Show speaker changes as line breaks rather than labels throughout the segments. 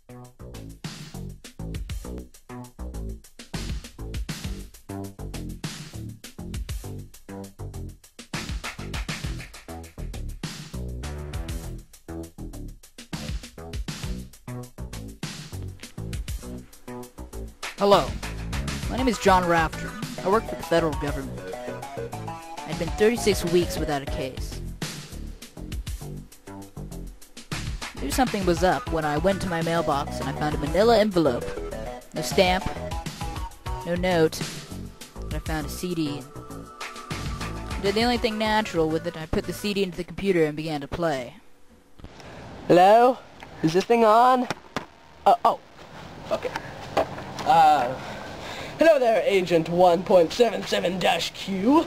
Hello, my name is John Rafter. I work for the federal government. I'd been 36 weeks without a case. I knew something was up when I went to my mailbox and I found a manila envelope. No stamp, no note, but I found a CD. I did the only thing natural with it. I put the CD into the computer and began to play.
Hello? Is this thing on? Oh. Okay. Hello there, Agent 1.77-Q.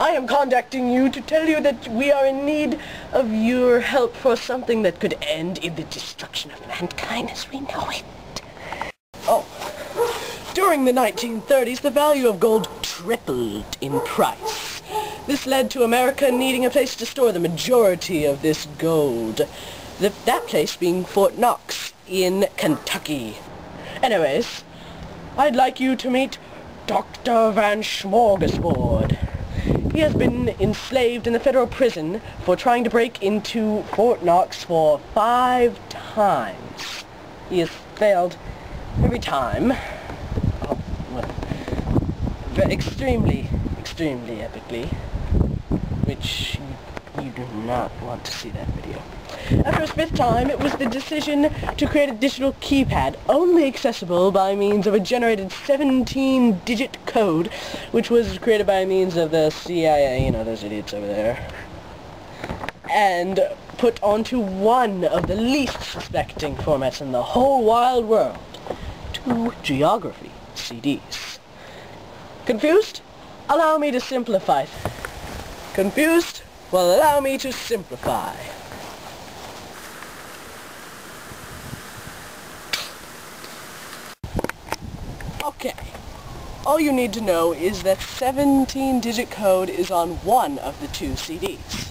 I am contacting you to tell you that we are in need of your help for something that could end in the destruction of mankind as we know it. Oh. During the 1930s, the value of gold tripled in price. This led to America needing a place to store the majority of this gold. That place being Fort Knox in Kentucky. Anyways, I'd like you to meet Dr. Van Smorgasbord. He has been enslaved in the federal prison for trying to break into Fort Knox for 5 times. He has failed every time. Oh, well, extremely epically. Which you do not want to see that video. After his 5th time, it was the decision to create a digital keypad, only accessible by means of a generated 17-digit code, which was created by means of the CIA, you know, those idiots over there, and put onto one of the least suspecting formats in the whole wide world, 2 geography CDs. Confused? Allow me to simplify. Confused? Well, allow me to simplify. Okay, all you need to know is that 17-digit code is on one of the 2 CDs.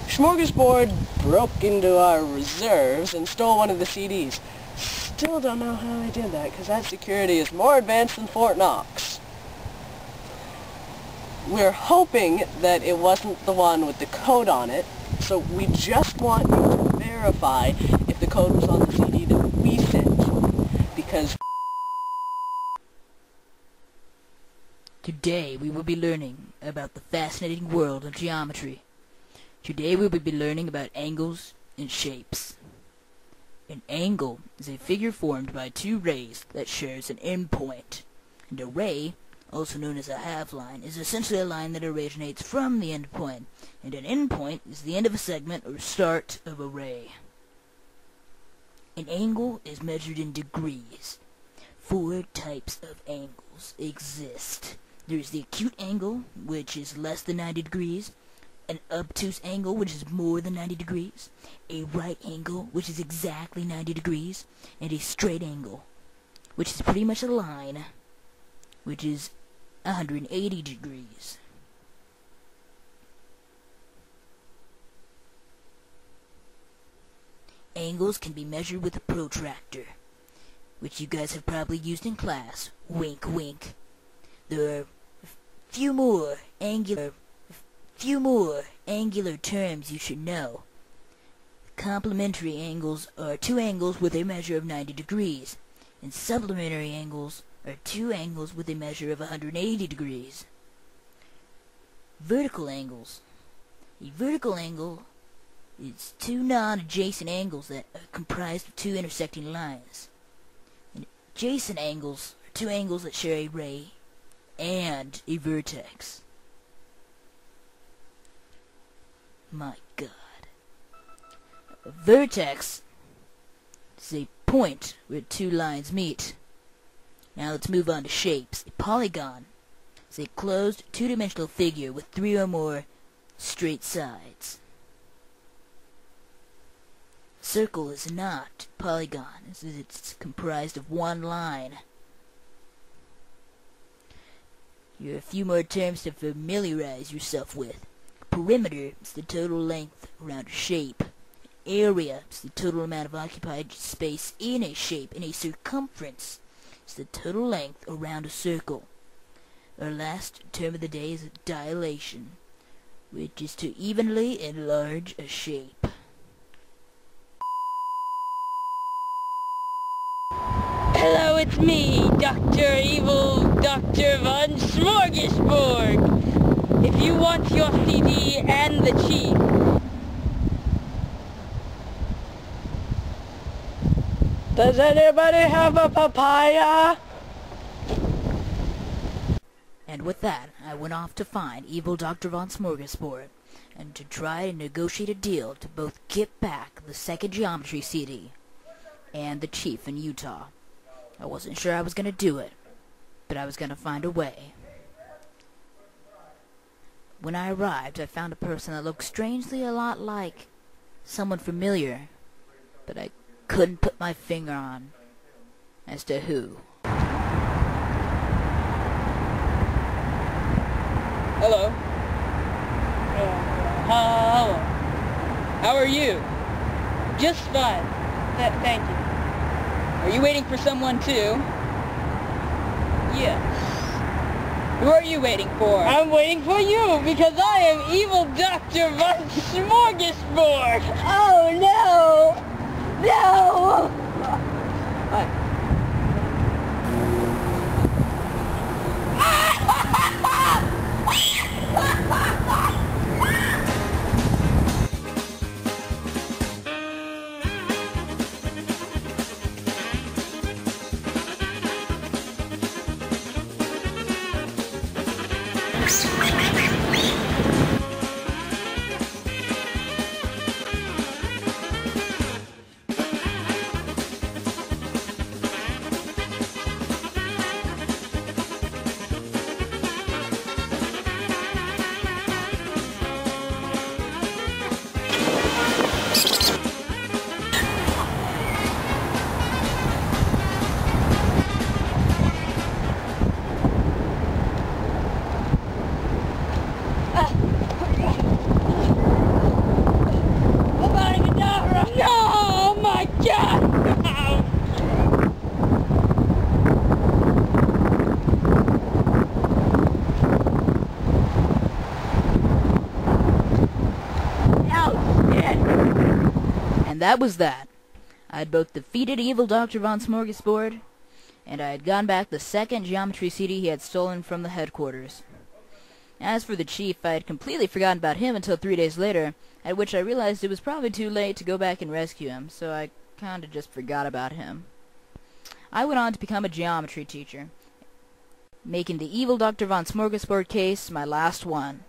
Smorgasbord broke into our reserves and stole one of the CDs. Still don't know how he did that, because that security is more advanced than Fort Knox. We're hoping that it wasn't the one with the code on it, so we just want you to verify if the code was on the CD that we sent, because
Today we will be learning about the fascinating world of geometry. Today we will be learning about angles and shapes. An angle is a figure formed by 2 rays that shares an endpoint. And a ray, also known as a half-line, is essentially a line that originates from the endpoint. And an endpoint is the end of a segment or start of a ray. An angle is measured in degrees. 4 types of angles exist. There's the acute angle, which is less than 90 degrees, an obtuse angle, which is more than 90 degrees, a right angle, which is exactly 90 degrees, and a straight angle, which is pretty much a line, which is 180 degrees. Angles can be measured with a protractor, which you guys have probably used in class. Wink, wink. There are few more angular terms you should know. Complementary angles are 2 angles with a measure of 90 degrees, and supplementary angles are 2 angles with a measure of 180 degrees. Vertical angles. A vertical angle is 2 non-adjacent angles that are comprised of 2 intersecting lines. And adjacent angles are 2 angles that share a ray and a vertex. My God. A vertex is a point where 2 lines meet. Now let's move on to shapes. A polygon is a closed 2-dimensional figure with 3 or more straight sides. A circle is not a polygon, as it's comprised of 1 line. Here are a few more terms to familiarize yourself with. Perimeter is the total length around a shape. area is the total amount of occupied space in a shape, and a circumference is the total length around a circle. Our last term of the day is dilation, which is to evenly enlarge a shape.
Hello, it's me, Dr. Evil Dr. Von Smorgasbord. If you want your CD and the chief,
Does anybody have a papaya?
And with that, I went off to find evil Dr. Von Smorgasbord, and to try and negotiate a deal to both get back the second geometry CD and the chief in Utah. I wasn't sure I was going to do it, but I was going to find a way. When I arrived, I found a person that looked strangely a lot like someone familiar, but I couldn't put my finger on as to who.
hello. Hello. How are you? Just fine. Thank you. Are you waiting for someone too? Yes. Who are you waiting for? I'm waiting for you because I am evil Dr. Von Smorgasbord. Oh no! No!
That was that. I had both defeated evil Dr. Von Smorgasbord, and I had gone back the second geometry CD he had stolen from the headquarters. As for the chief, I had completely forgotten about him until 3 days later, at which I realized it was probably too late to go back and rescue him, so I kinda just forgot about him. I went on to become a geometry teacher, making the evil Dr. Von Smorgasbord case my last one.